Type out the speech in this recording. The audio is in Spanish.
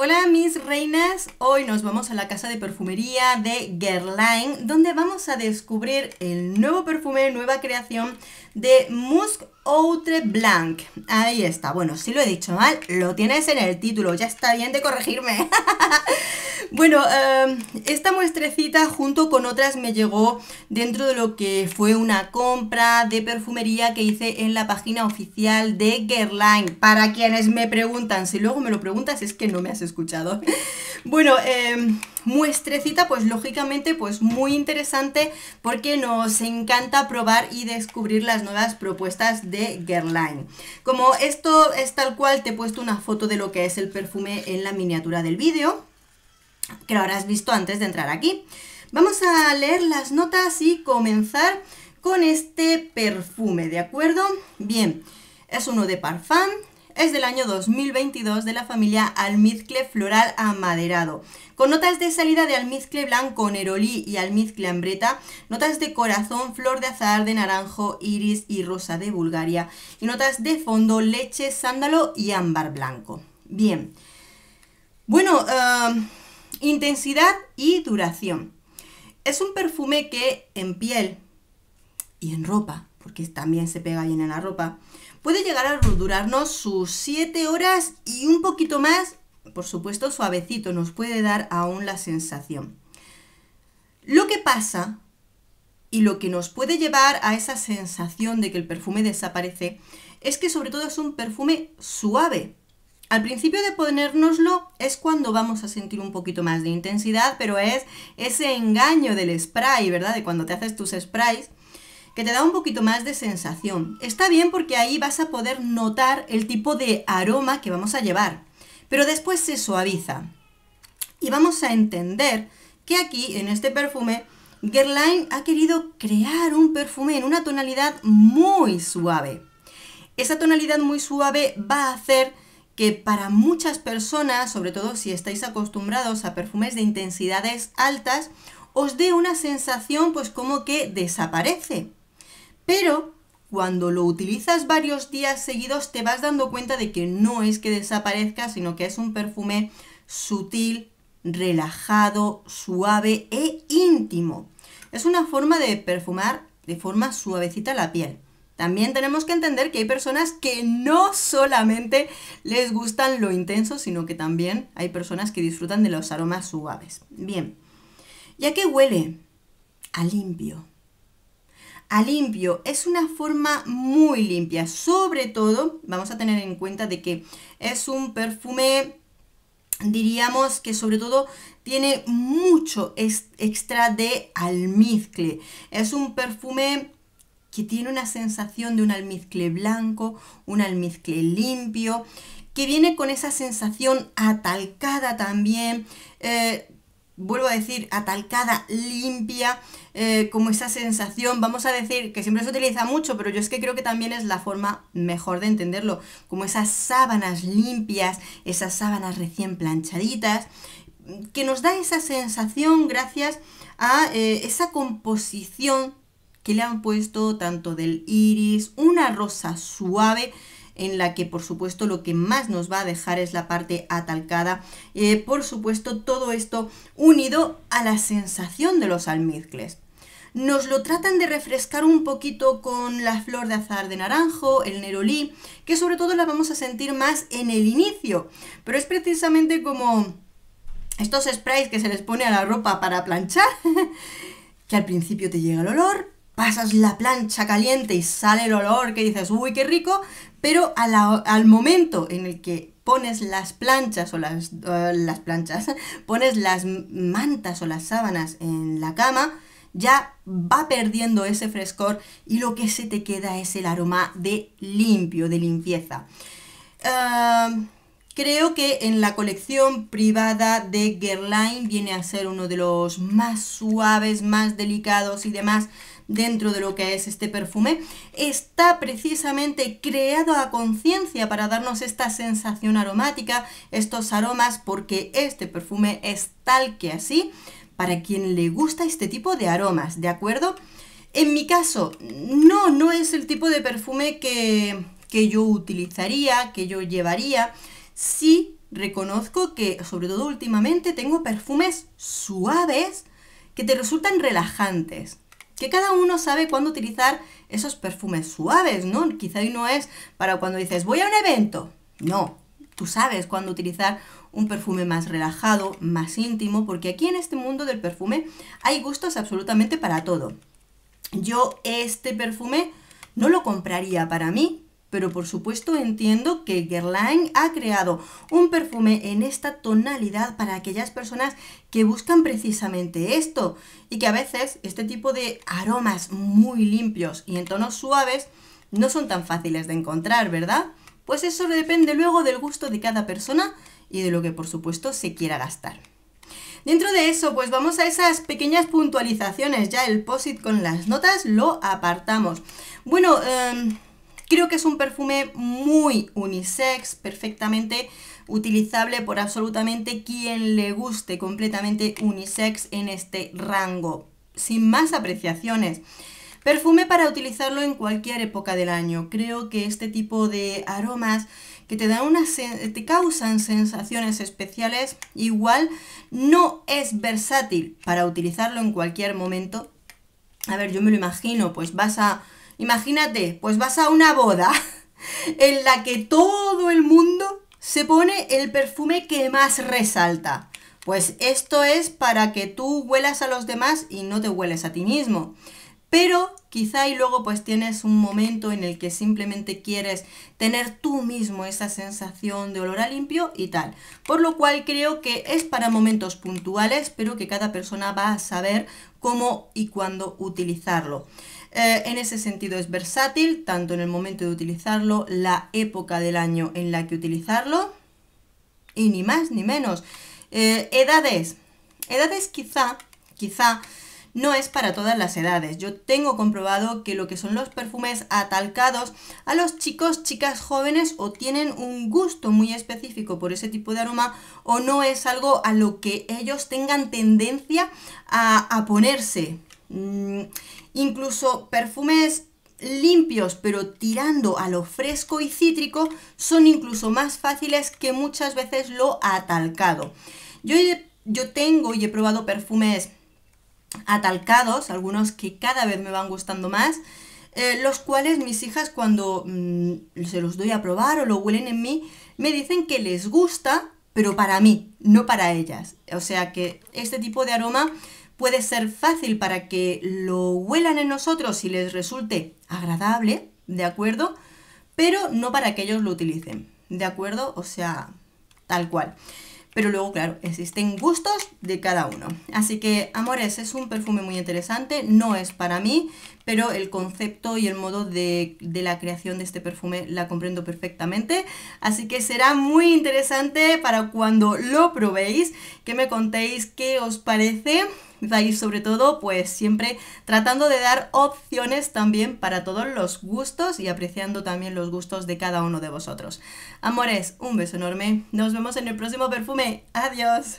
Hola mis reinas, hoy nos vamos a la casa de perfumería de Guerlain, donde vamos a descubrir el nuevo perfume, nueva creación de Musc Outre Blanc. Ahí está, bueno, si lo he dicho mal, lo tienes en el título, ya está bien de corregirme. Bueno, esta muestrecita junto con otras me llegó dentro de lo que fue una compra de perfumería que hice en la página oficial de Guerlain. Para quienes me preguntan, si luego me lo preguntas es que no me has escuchado. Bueno, muestrecita pues lógicamente pues muy interesante porque nos encanta probar y descubrir las nuevas propuestas de Guerlain. Como esto es tal cual, te he puesto una foto de lo que es el perfume en la miniatura del vídeo, que lo habrás visto antes de entrar aquí. Vamos a leer las notas y comenzar con este perfume, ¿de acuerdo? Bien, es uno de Parfum, es del año 2022 de la familia Almizcle Floral Amaderado, con notas de salida de almizcle blanco, nerolí y almizcle ambreta, notas de corazón, flor de azahar, de naranjo, iris y rosa de Bulgaria, y notas de fondo, leche, sándalo y ámbar blanco. Bien, bueno, intensidad y duración. Es un perfume que en piel y en ropa, porque también se pega bien en la ropa, puede llegar a durarnos sus 7 horas y un poquito más. Por supuesto, suavecito, nos puede dar aún la sensación. Lo que pasa y lo que nos puede llevar a esa sensación de que el perfume desaparece es que sobre todo es un perfume suave. Al principio de ponérnoslo es cuando vamos a sentir un poquito más de intensidad, pero es ese engaño del spray, ¿verdad? De cuando te haces tus sprays, que te da un poquito más de sensación. Está bien porque ahí vas a poder notar el tipo de aroma que vamos a llevar, pero después se suaviza. Y vamos a entender que aquí, en este perfume, Guerlain ha querido crear un perfume en una tonalidad muy suave. Esa tonalidad muy suave va a hacer que para muchas personas, sobre todo si estáis acostumbrados a perfumes de intensidades altas, os dé una sensación pues como que desaparece. Pero cuando lo utilizas varios días seguidos te vas dando cuenta de que no es que desaparezca, sino que es un perfume sutil, relajado, suave e íntimo. Es una forma de perfumar de forma suavecita la piel. También tenemos que entender que hay personas que no solamente les gustan lo intenso, sino que también hay personas que disfrutan de los aromas suaves. Bien, ¿ya qué huele? A limpio. A limpio, es una forma muy limpia. Sobre todo, vamos a tener en cuenta de que es un perfume, diríamos que sobre todo tiene mucho extra de almizcle. Es un perfume que tiene una sensación de un almizcle blanco, un almizcle limpio, que viene con esa sensación atalcada también, vuelvo a decir, atalcada, limpia, como esa sensación, vamos a decir, que siempre se utiliza mucho, pero yo es que creo que también es la forma mejor de entenderlo, como esas sábanas limpias, esas sábanas recién planchaditas, que nos da esa sensación gracias a esa composición que le han puesto tanto del iris, una rosa suave, en la que por supuesto lo que más nos va a dejar es la parte atalcada. Por supuesto todo esto unido a la sensación de los almizcles. Nos lo tratan de refrescar un poquito con la flor de azahar de naranjo, el nerolí, que sobre todo la vamos a sentir más en el inicio, pero es precisamente como estos sprays que se les pone a la ropa para planchar, que al principio te llega el olor, pasas la plancha caliente y sale el olor que dices, uy, qué rico, pero al momento en el que pones las planchas o las planchas, pones las mantas o las sábanas en la cama, ya va perdiendo ese frescor y lo que se te queda es el aroma de limpio, de limpieza. Creo que en la colección privada de Guerlain viene a ser uno de los más suaves, más delicados y demás dentro de lo que es este perfume. Está precisamente creado a conciencia para darnos esta sensación aromática, estos aromas, porque este perfume es tal que así para quien le gusta este tipo de aromas, ¿de acuerdo? En mi caso, no es el tipo de perfume que yo utilizaría, que yo llevaría. Sí reconozco que, sobre todo últimamente, tengo perfumes suaves que te resultan relajantes. Que cada uno sabe cuándo utilizar esos perfumes suaves, ¿no? Quizá no es para cuando dices, voy a un evento. No, tú sabes cuándo utilizar un perfume más relajado, más íntimo, porque aquí en este mundo del perfume hay gustos absolutamente para todo. Yo este perfume no lo compraría para mí, pero por supuesto entiendo que Guerlain ha creado un perfume en esta tonalidad para aquellas personas que buscan precisamente esto y que a veces este tipo de aromas muy limpios y en tonos suaves no son tan fáciles de encontrar, ¿verdad? Pues eso depende luego del gusto de cada persona y de lo que por supuesto se quiera gastar. Dentro de eso, pues vamos a esas pequeñas puntualizaciones. Ya el post-it con las notas lo apartamos. Bueno, creo que es un perfume muy unisex, perfectamente utilizable por absolutamente quien le guste, completamente unisex en este rango, sin más apreciaciones. Perfume para utilizarlo en cualquier época del año. Creo que este tipo de aromas que te causan sensaciones especiales, igual no es versátil para utilizarlo en cualquier momento. A ver, yo me lo imagino, pues imagínate, pues vas a una boda en la que todo el mundo se pone el perfume que más resalta. Pues esto es para que tú huelas a los demás y no te hueles a ti mismo. Pero quizá y luego pues tienes un momento en el que simplemente quieres tener tú mismo esa sensación de olor a limpio y tal. Por lo cual creo que es para momentos puntuales, pero que cada persona va a saber cómo y cuándo utilizarlo. En ese sentido es versátil, tanto en el momento de utilizarlo, la época del año en la que utilizarlo, y ni más ni menos. Edades quizá no es para todas las edades. Yo tengo comprobado que lo que son los perfumes atalcados a los chicos, chicas jóvenes o tienen un gusto muy específico por ese tipo de aroma o no es algo a lo que ellos tengan tendencia a ponerse. Incluso perfumes limpios pero tirando a lo fresco y cítrico son incluso más fáciles que muchas veces lo atalcado. Yo tengo y he probado perfumes atalcados, algunos que cada vez me van gustando más, los cuales mis hijas cuando se los doy a probar o lo huelen en mí, me dicen que les gusta, pero para mí, no para ellas. O sea que este tipo de aroma puede ser fácil para que lo huelan en nosotros y les resulte agradable, ¿de acuerdo? Pero no para que ellos lo utilicen, ¿de acuerdo? O sea, tal cual. Pero luego, claro, existen gustos de cada uno. Así que, amores, es un perfume muy interesante. No es para mí, pero el concepto y el modo de la creación de este perfume la comprendo perfectamente. Así que será muy interesante para cuando lo probéis, que me contéis qué os parece. Y sobre todo, pues siempre tratando de dar opciones también para todos los gustos y apreciando también los gustos de cada uno de vosotros. Amores, un beso enorme. Nos vemos en el próximo perfume. Adiós.